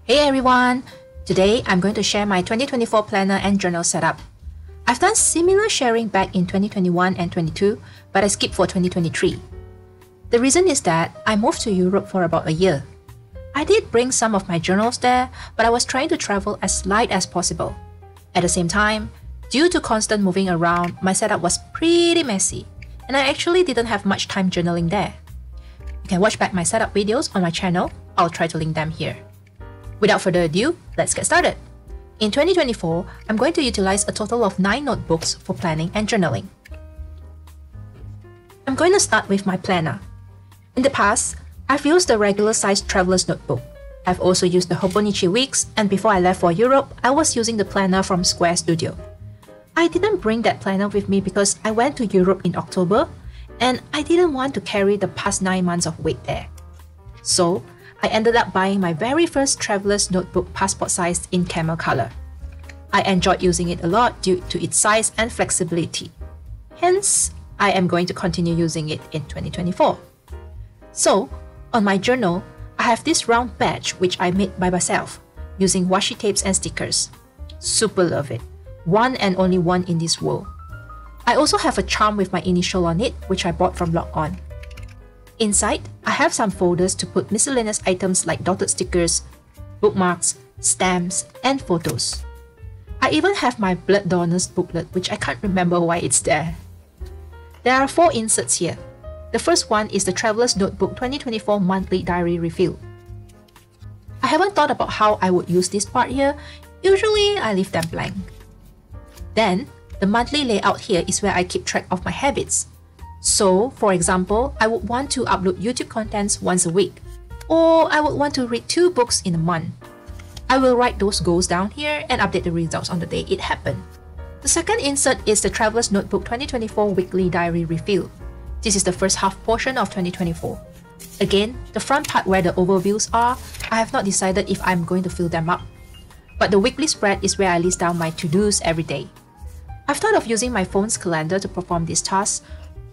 Hey everyone! Today I'm going to share my 2024 planner and journal setup. I've done similar sharing back in 2021 and 22, but I skipped for 2023. The reason is that I moved to Europe for about a year. I did bring some of my journals there, but I was trying to travel as light as possible. At the same time, due to constant moving around, my setup was pretty messy, and I actually didn't have much time journaling there. You can watch back my setup videos on my channel. I'll try to link them here. Without further ado, let's get started. In 2024, I'm going to utilize a total of 9 notebooks for planning and journaling. I'm going to start with my planner. In the past, I've used the regular sized traveler's notebook. I've also used the Hobonichi Weeks, and before I left for Europe, I was using the planner from Square Studio. I didn't bring that planner with me because I went to Europe in October, and I didn't want to carry the past 9 months of weight there. So, I ended up buying my very first traveler's notebook passport size in camel color. I enjoyed using it a lot due to its size and flexibility. Hence, I am going to continue using it in 2024. So, on my journal, I have this round badge which I made by myself using washi tapes and stickers. Super love it. One and only one in this world. I also have a charm with my initial on it which I bought from Lock On. Inside, I have some folders to put miscellaneous items like dotted stickers, bookmarks, stamps, and photos. I even have my blood donors booklet which I can't remember why it's there. There are 4 inserts here. The first one is the Traveler's Notebook 2024 Monthly Diary Refill. I haven't thought about how I would use this part here. Usually, I leave them blank. Then, the monthly layout here is where I keep track of my habits. So, for example, I would want to upload YouTube contents once a week, or I would want to read 2 books in a month. I will write those goals down here and update the results on the day it happened. The second insert is the Traveler's Notebook 2024 Weekly Diary Refill. This is the first half portion of 2024. Again, the front part where the overviews are, I have not decided if I'm going to fill them up. But the weekly spread is where I list down my to-dos every day. I've thought of using my phone's calendar to perform these tasks,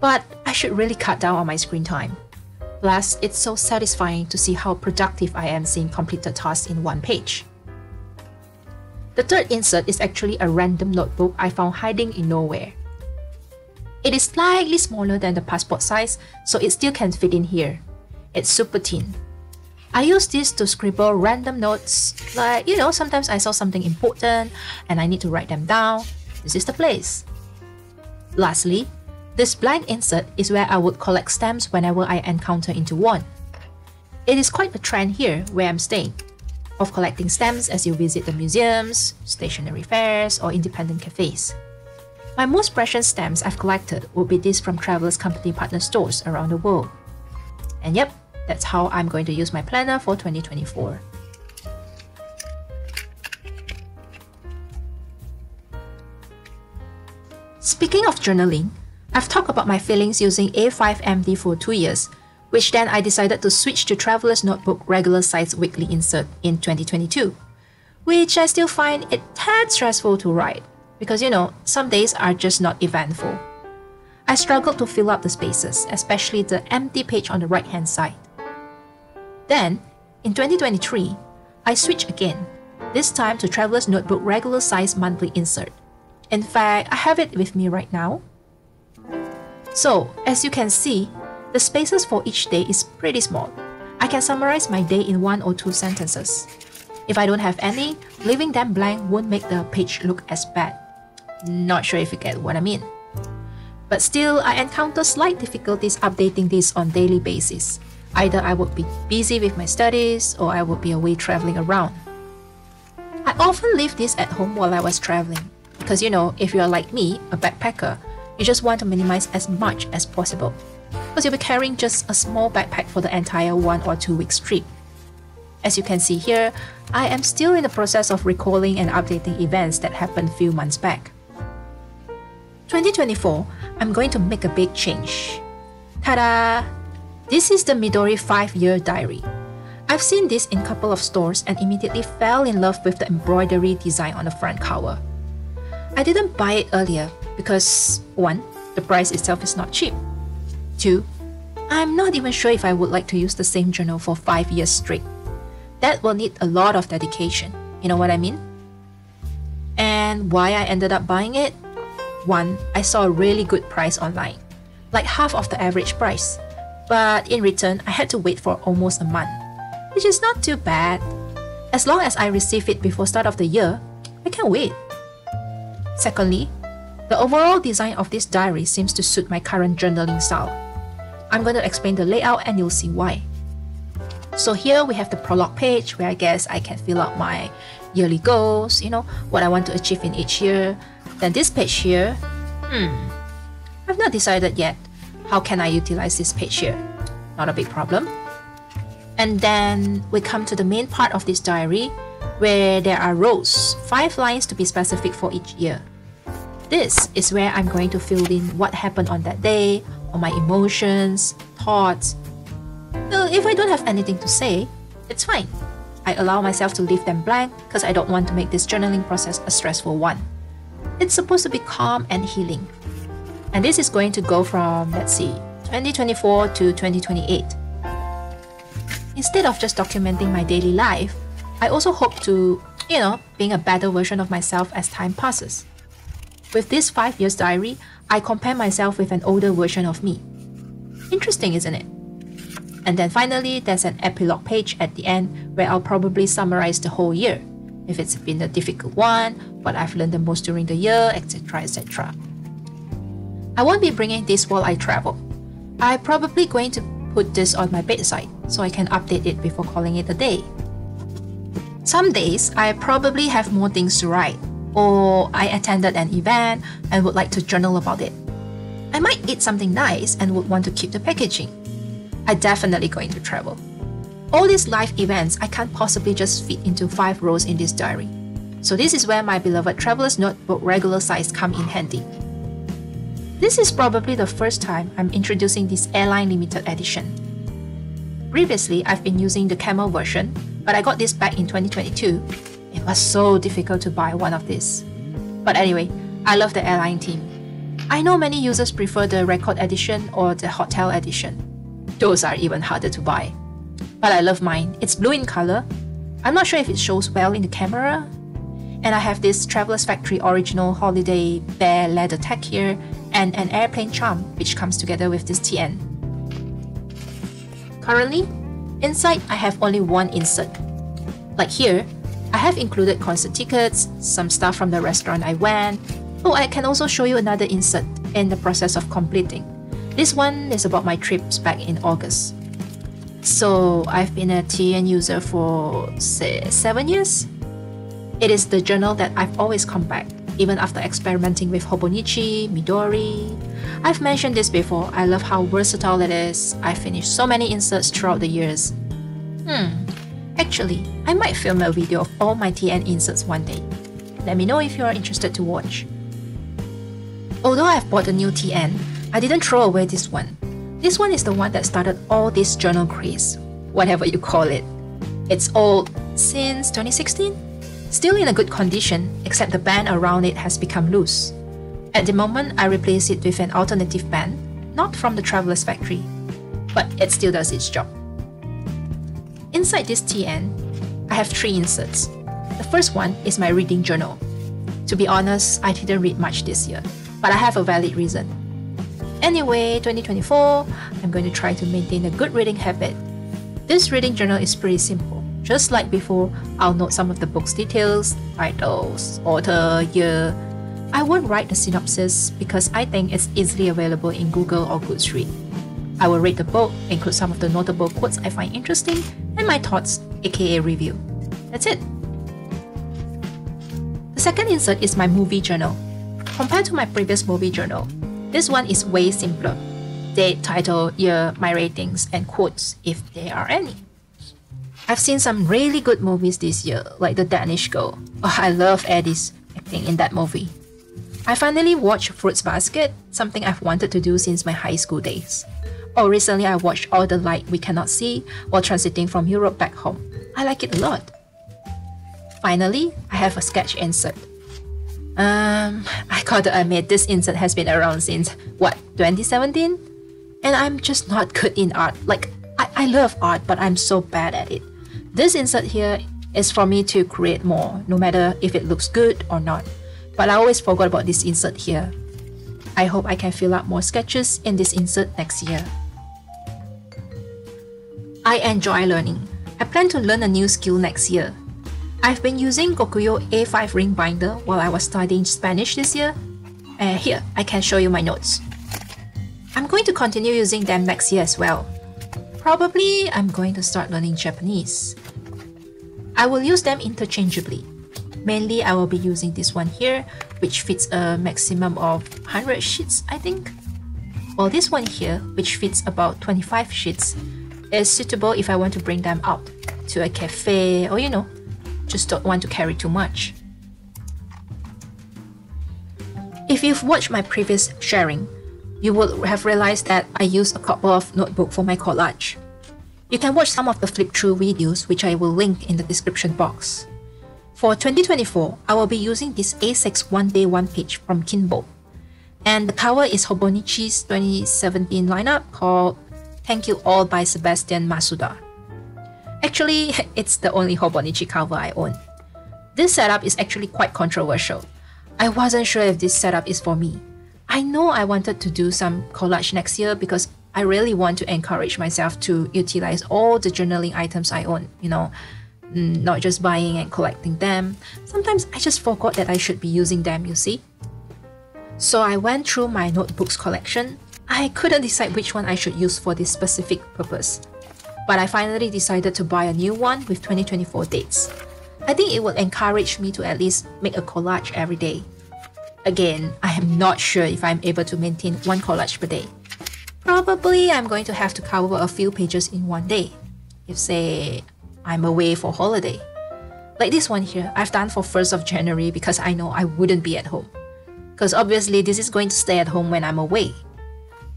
but I should really cut down on my screen time. Plus, it's so satisfying to see how productive I am seeing completed tasks in one page. The third insert is actually a random notebook I found hiding in nowhere. It is slightly smaller than the passport size, so it still can fit in here. It's super thin. I use this to scribble random notes, like, sometimes I saw something important and I need to write them down. This is the place. Lastly, this blank insert is where I would collect stamps whenever I encounter into one. It is quite a trend here where I'm staying, of collecting stamps as you visit the museums, stationery fairs, or independent cafes. My most precious stamps I've collected would be these from Travelers Company partner stores around the world. And yep, that's how I'm going to use my planner for 2024. Speaking of journaling, I've talked about my feelings using A5MD for 2 years, which then I decided to switch to Traveler's Notebook regular size weekly insert in 2022, which I still find it tad stressful to write, because some days are just not eventful. I struggled to fill up the spaces, especially the empty page on the right hand side. Then, in 2023, I switched again, this time to Traveler's Notebook regular size monthly insert. In fact, I have it with me right now. So, as you can see, the spaces for each day is pretty small. I can summarize my day in 1 or 2 sentences. If I don't have any, leaving them blank won't make the page look as bad. Not sure if you get what I mean. But still, I encounter slight difficulties updating this on daily basis. Either I would be busy with my studies or I would be away traveling around. I often leave this at home while I was traveling because if you're like me, a backpacker, you just want to minimize as much as possible because you'll be carrying just a small backpack for the entire 1 or 2 week trip. As you can see here, I am still in the process of recalling and updating events that happened a few months back. 2024, I'm going to make a big change. Ta-da! This is the Midori 5-year diary. I've seen this in a couple of stores and immediately fell in love with the embroidery design on the front cover. I didn't buy it earlier because 1. The price itself is not cheap. 2. I'm not even sure if I would like to use the same journal for 5 years straight. That will need a lot of dedication, you know what I mean? And why I ended up buying it? One, I saw a really good price online, like half of the average price. But in return, I had to wait for almost a month, which is not too bad. As long as I receive it before start of the year, I can wait. Secondly, the overall design of this diary seems to suit my current journaling style. I'm going to explain the layout and you'll see why. So here we have the prologue page where I guess I can fill out my yearly goals, what I want to achieve in each year. Then this page here, I've not decided yet. How can I utilize this page here? Not a big problem. And then we come to the main part of this diary where there are rows, 5 lines to be specific for each year. This is where I'm going to fill in what happened on that day, or my emotions, thoughts. Well, if I don't have anything to say, it's fine. I allow myself to leave them blank because I don't want to make this journaling process a stressful one. It's supposed to be calm and healing. And this is going to go from, 2024 to 2028. Instead of just documenting my daily life, I also hope to, being a better version of myself as time passes. With this 5 years diary, I compare myself with an older version of me. Interesting, isn't it? And then finally, there's an epilogue page at the end where I'll probably summarize the whole year. If it's been a difficult one, what I've learned the most during the year, etc, etc. I won't be bringing this while I travel. I'm probably going to put this on my bedside so I can update it before calling it a day. Some days, I probably have more things to write, or I attended an event and would like to journal about it. I might eat something nice and would want to keep the packaging. I'm definitely going to travel. All these live events I can't possibly just fit into 5 rows in this diary. So this is where my beloved Traveler's Notebook regular size come in handy. This is probably the first time I'm introducing this airline limited edition. Previously, I've been using the camel version, but I got this back in 2022. It was so difficult to buy one of these. But anyway, I love the airline theme. I know many users prefer the record edition or the hotel edition. Those are even harder to buy. But I love mine. It's blue in color. I'm not sure if it shows well in the camera. And I have this Traveler's Factory original holiday bear leather tag here and an airplane charm which comes together with this TN. Currently, inside I have only one insert. Like here, I have included concert tickets, some stuff from the restaurant I went. Oh, I can also show you another insert in the process of completing. This one is about my trips back in August. So I've been a TN user for, say, 7 years. It is the journal that I've always come back, even after experimenting with Hobonichi, Midori. I've mentioned this before, I love how versatile it is. I've finished so many inserts throughout the years. Actually, I might film a video of all my TN inserts one day. Let me know if you are interested to watch. Although I've bought a new TN, I didn't throw away this one. This one is the one that started all this journal craze, whatever you call it. It's old since 2016. Still in a good condition, except the band around it has become loose. At the moment, I replace it with an alternative band, not from the Traveler's Factory, but it still does its job. Inside this TN, I have 3 inserts. The first one is my reading journal. To be honest, I didn't read much this year, but I have a valid reason. Anyway, 2024, I'm going to try to maintain a good reading habit. This reading journal is pretty simple. Just like before, I'll note some of the book's details, titles, author, year. I won't write the synopsis because I think it's easily available in Google or Goodreads. I will rate the book, include some of the notable quotes I find interesting, and my thoughts, aka review. That's it. The second insert is my movie journal. Compared to my previous movie journal, this one is way simpler. Date, title, year, my ratings, and quotes, if there are any. I've seen some really good movies this year, like The Danish Girl. Oh, I love Eddie's acting in that movie. I finally watched Fruits Basket, something I've wanted to do since my high school days. Oh, recently I watched All the Light We Cannot See while transiting from Europe back home. I like it a lot. Finally, I have a sketch insert. I gotta admit, this insert has been around since, 2017? And I'm just not good in art. Like, I love art, but I'm so bad at it. This insert here is for me to create more, no matter if it looks good or not. But I always forgot about this insert here. I hope I can fill out more sketches in this insert next year. I enjoy learning. I plan to learn a new skill next year. I've been using Kokuyo A5 ring binder while I was studying Spanish this year. Here, I can show you my notes. I'm going to continue using them next year as well. Probably, I'm going to start learning Japanese. I will use them interchangeably. Mainly, I will be using this one here, which fits a maximum of 100 sheets, I think. While this one here, which fits about 25 sheets, is suitable if I want to bring them out to a cafe or just don't want to carry too much. If you've watched my previous sharing, you will have realized that I use a couple of notebooks for my collage. You can watch some of the flip-through videos, which I will link in the description box. For 2024, I will be using this A6 One Day One Page from Kinbo. And the cover is Hobonichi's 2017 lineup called Thank You All by Sebastian Masuda. Actually, it's the only Hobonichi cover I own. This setup is actually quite controversial. I wasn't sure if this setup is for me. I know I wanted to do some collage next year because I really want to encourage myself to utilize all the journaling items I own, not just buying and collecting them. Sometimes I just forgot that I should be using them, you see. So I went through my notebooks collection. I couldn't decide which one I should use for this specific purpose. But I finally decided to buy a new one with 2024 dates. I think it will encourage me to at least make a collage every day. Again, I am not sure if I'm able to maintain one collage per day. Probably I'm going to have to cover a few pages in one day, if say I'm away for holiday. Like this one here, I've done for 1st of January because I know I wouldn't be at home. Because obviously this is going to stay at home when I'm away.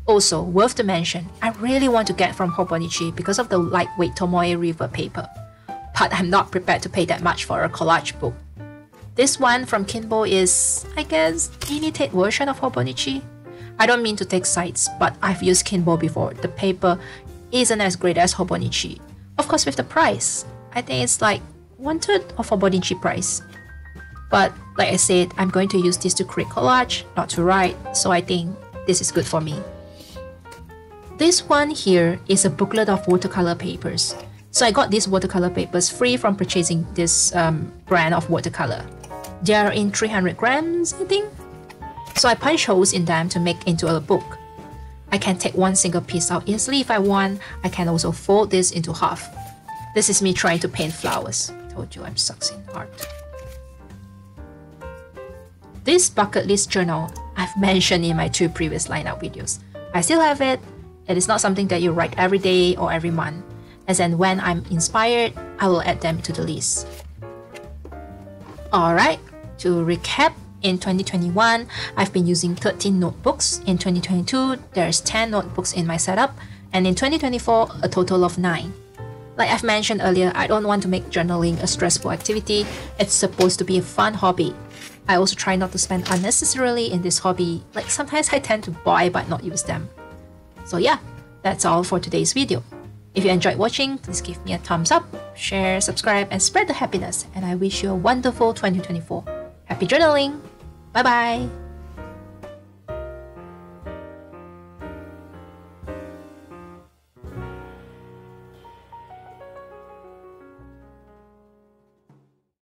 Also, worth to mention, I really want to get from Hobonichi because of the lightweight Tomoe River paper. But I'm not prepared to pay that much for a collage book. This one from Kinbo is, I guess, imitate version of Hobonichi. I don't mean to take sides, but I've used Kinbo before. The paper isn't as great as Hobonichi. Of course, with the price, I think it's like 1/3 of Hobonichi price. But like I said, I'm going to use this to create collage, not to write, so I think this is good for me. This one here is a booklet of watercolor papers. So I got these watercolor papers free from purchasing this brand of watercolor. They are in 300 grams, I think. So I punch holes in them to make into a book. I can take one single piece out easily if I want. I can also fold this into half. This is me trying to paint flowers. Told you I'm sucks in art. This bucket list journal I've mentioned in my 2 previous lineup videos. I still have it. It is not something that you write every day or every month. As in when I'm inspired, I will add them to the list. Alright, to recap, in 2021, I've been using 13 notebooks. In 2022, there's 10 notebooks in my setup. And in 2024, a total of 9. Like I've mentioned earlier, I don't want to make journaling a stressful activity. It's supposed to be a fun hobby. I also try not to spend unnecessarily in this hobby. Like sometimes I tend to buy but not use them. So yeah, that's all for today's video. If you enjoyed watching, please give me a thumbs up, share, subscribe, and spread the happiness. And I wish you a wonderful 2024. Happy journaling! Bye bye!